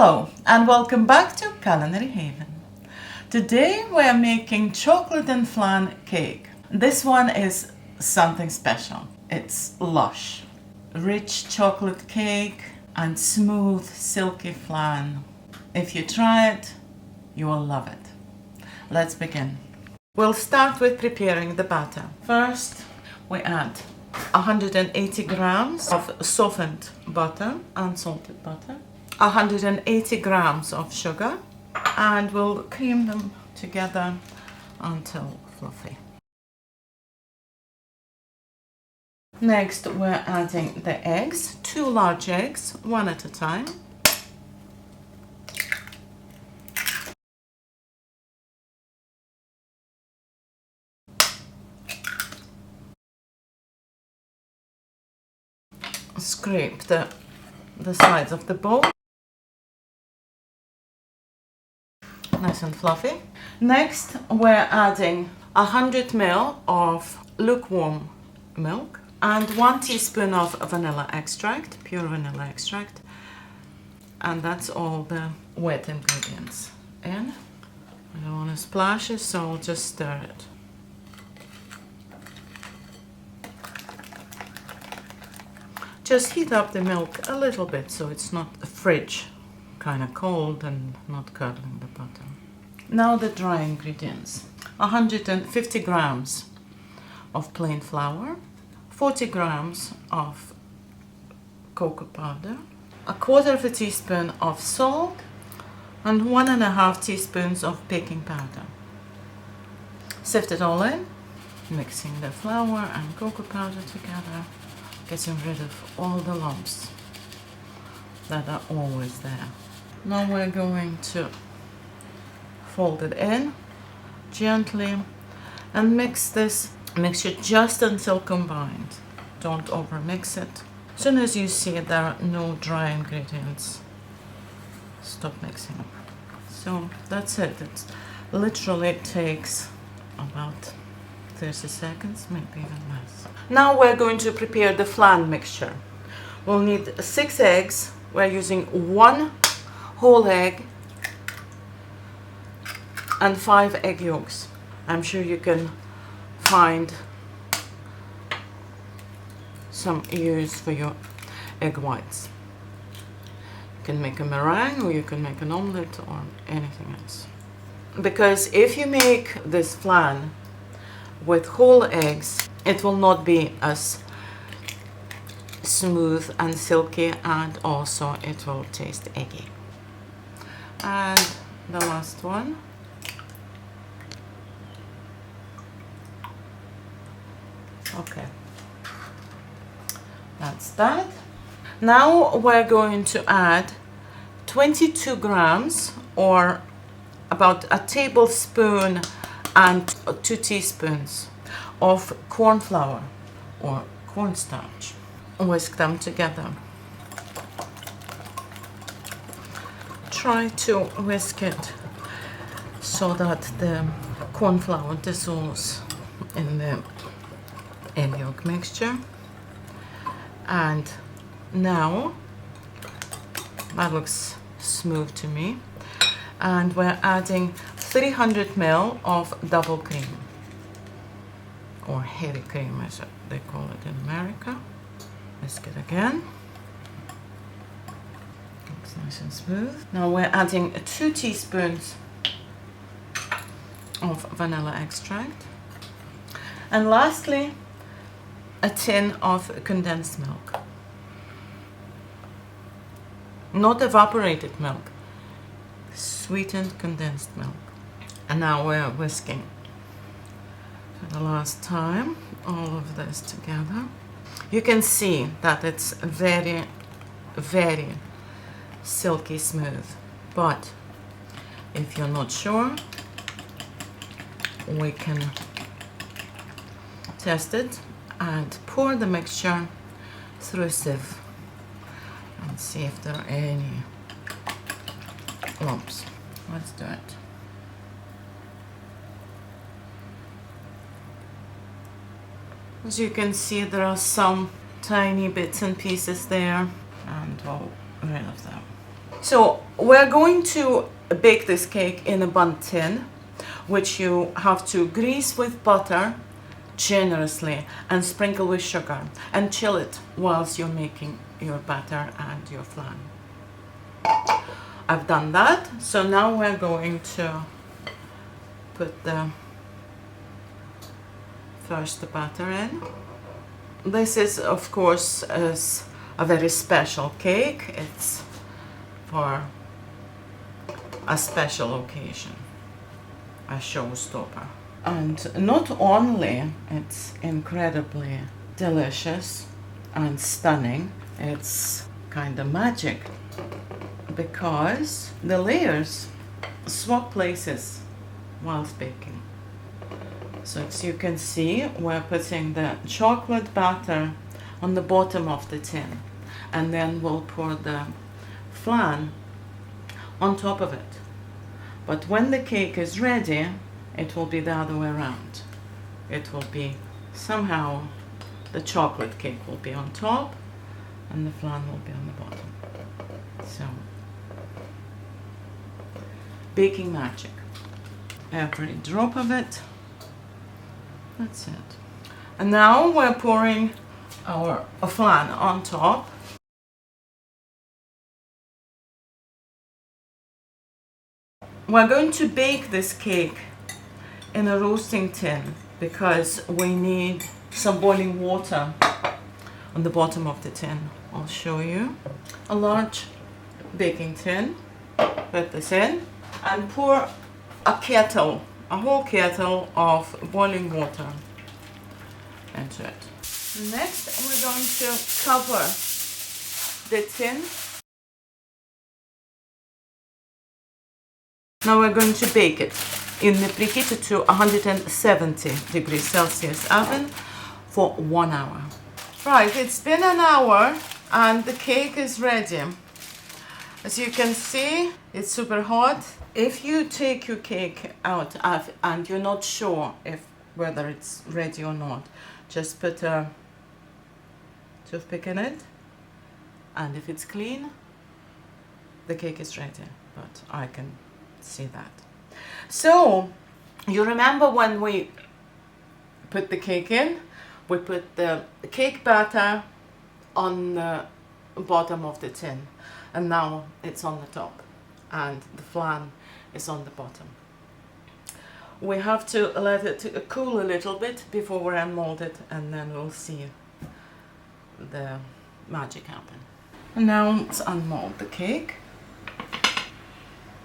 Hello and welcome back to Culinary Haven. Today we are making chocolate and flan cake. This one is something special. It's lush, rich chocolate cake and smooth silky flan. If you try it, you will love it. Let's begin. We'll start with preparing the batter. First, we add 180 grams of softened butter, unsalted butter, 180 grams of sugar, and we'll cream them together until fluffy. Next, we're adding the eggs, 2 large eggs, one at a time. Scrape the sides of the bowl. Nice and fluffy. Next, we're adding 100 ml of lukewarm milk and 1 teaspoon of vanilla extract, pure vanilla extract. And that's all the wet ingredients in. I don't want to splash it, so I'll just stir it. Just heat up the milk a little bit so it's not a fridge kind of cold and not curdling the butter. Now the dry ingredients. 150 grams of plain flour, 40 grams of cocoa powder, 1/4 teaspoon of salt, and 1.5 teaspoons of baking powder. Sift it all in, mixing the flour and cocoa powder together, getting rid of all the lumps that are always there. Now we're going to fold it in gently and mix this mixture just until combined. Don't over mix it. As soon as you see there are no dry ingredients, stop mixing. So that's it. It literally takes about 30 seconds, maybe even less. Now we're going to prepare the flan mixture. We'll need 6 eggs. We're using 1 whole egg and 5 egg yolks. I'm sure you can find some use for your egg whites. You can make a meringue or you can make an omelette or anything else. Because if you make this flan with whole eggs, it will not be as smooth and silky, and also it will taste eggy. And the last one. Okay, that's that. Now we're going to add 22 grams or about a tablespoon and 2 teaspoons of cornflour or cornstarch. Whisk them together. Try to whisk it so that the cornflour dissolves in the egg yolk mixture. And now that looks smooth to me. And we're adding 300 ml of double cream, or heavy cream as they call it in America. Whisk it again. Looks nice and smooth. Now we're adding 2 teaspoons of vanilla extract. And lastly, a tin of condensed milk. Not evaporated milk, sweetened condensed milk. And now we're whisking for the last time all of this together. You can see that it's very, very silky smooth. But if you're not sure, we can test it and pour the mixture through a sieve and see if there are any lumps. Let's do it. As you can see, there are some tiny bits and pieces there, and we'll rid of them. So We're going to bake this cake in a bundt tin, which you have to grease with butter generously and sprinkle with sugar and chill it whilst you're making your batter and your flan. I've done that, so now we're going to put the batter in. This is, of course, is a very special cake. It's for a special occasion, a showstopper. And not only it's incredibly delicious and stunning, it's kind of magic because the layers swap places whilst baking. So as you can see, we're putting the chocolate batter on the bottom of the tin, and then we'll pour the flan on top of it. But when the cake is ready, it will be the other way around. It will be somehow the chocolate cake will be on top and the flan will be on the bottom. So, baking magic. Every drop of it. That's it. And now we're pouring our flan on top. We're going to bake this cake in a roasting tin because we need some boiling water on the bottom of the tin. I'll show you. A large baking tin. Put this in and pour a whole kettle of boiling water into it. Next, we're going to cover the tin. Now we're going to bake it in the preheated to 170 degrees Celsius oven for 1 hour. Right, it's been an hour and the cake is ready. As you can see, it's super hot. If you take your cake out and you're not sure whether it's ready or not, just put a toothpick in it, and if it's clean, the cake is ready. But I can see that. So you remember when we put the cake in, we put the cake batter on the bottom of the tin, and now it's on the top and the flan is on the bottom. We have to let it cool a little bit before we unmold it, and then we'll see the magic happen. And now let's unmold the cake.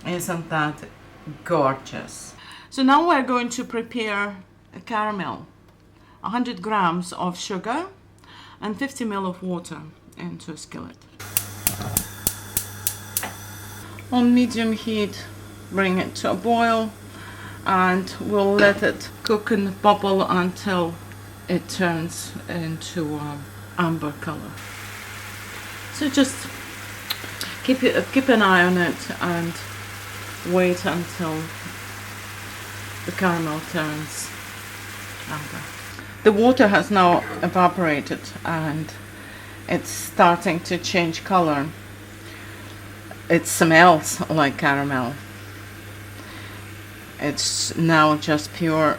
Isn't that gorgeous? So now we're going to prepare a caramel. 100 grams of sugar and 50 ml of water into a skillet. On medium heat, bring it to a boil, and we'll let it cook and bubble until it turns into amber color. So just keep an eye on it and wait until the caramel turns amber. The water has now evaporated and it's starting to change color. It smells like caramel. It's now just pure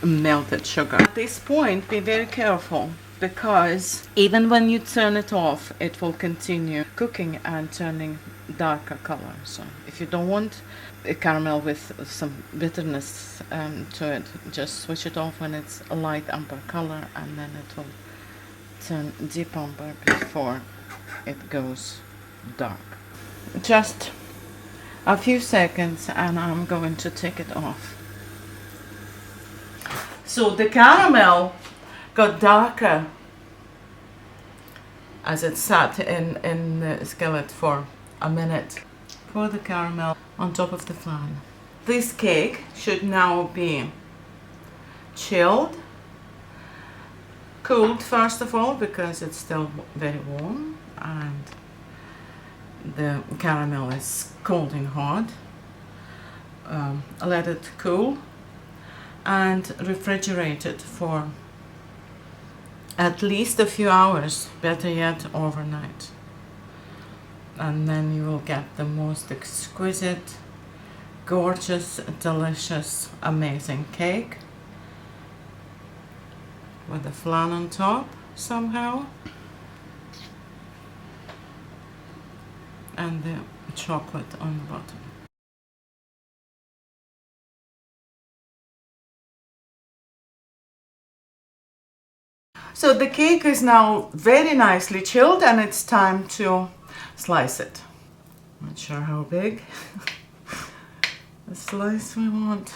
melted sugar. At this point, be very careful, because even when you turn it off, it will continue cooking and turning darker color. So if you don't want a caramel with some bitterness to it, just switch it off when it's a light amber color, and then it will turn deep amber before it goes dark. Just a few seconds and I'm going to take it off. So the caramel got darker as it sat in the skillet for a minute. Pour the caramel on top of the flan. This cake should now be chilled, cooled first of all, because it's still very warm and the caramel is cold and hard. Let it cool and refrigerate it for at least a few hours, better yet overnight. And then you will get the most exquisite, gorgeous, delicious, amazing cake with the flan on top somehow, and the chocolate on the bottom. So the cake is now very nicely chilled, and it's time to slice it. Not sure how big the slice we want.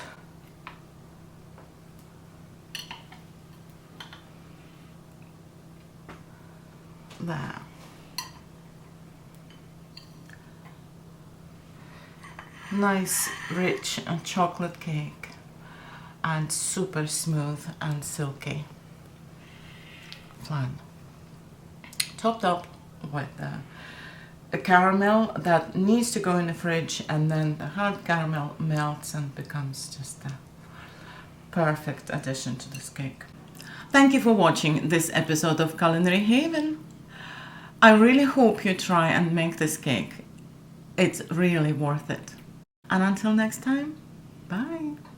There. Nice, rich chocolate cake, and super smooth and silky flan. Topped up with a caramel that needs to go in the fridge, and then the hard caramel melts and becomes just a perfect addition to this cake. Thank you for watching this episode of Culinary Haven. I really hope you try and make this cake. It's really worth it. And until next time, bye.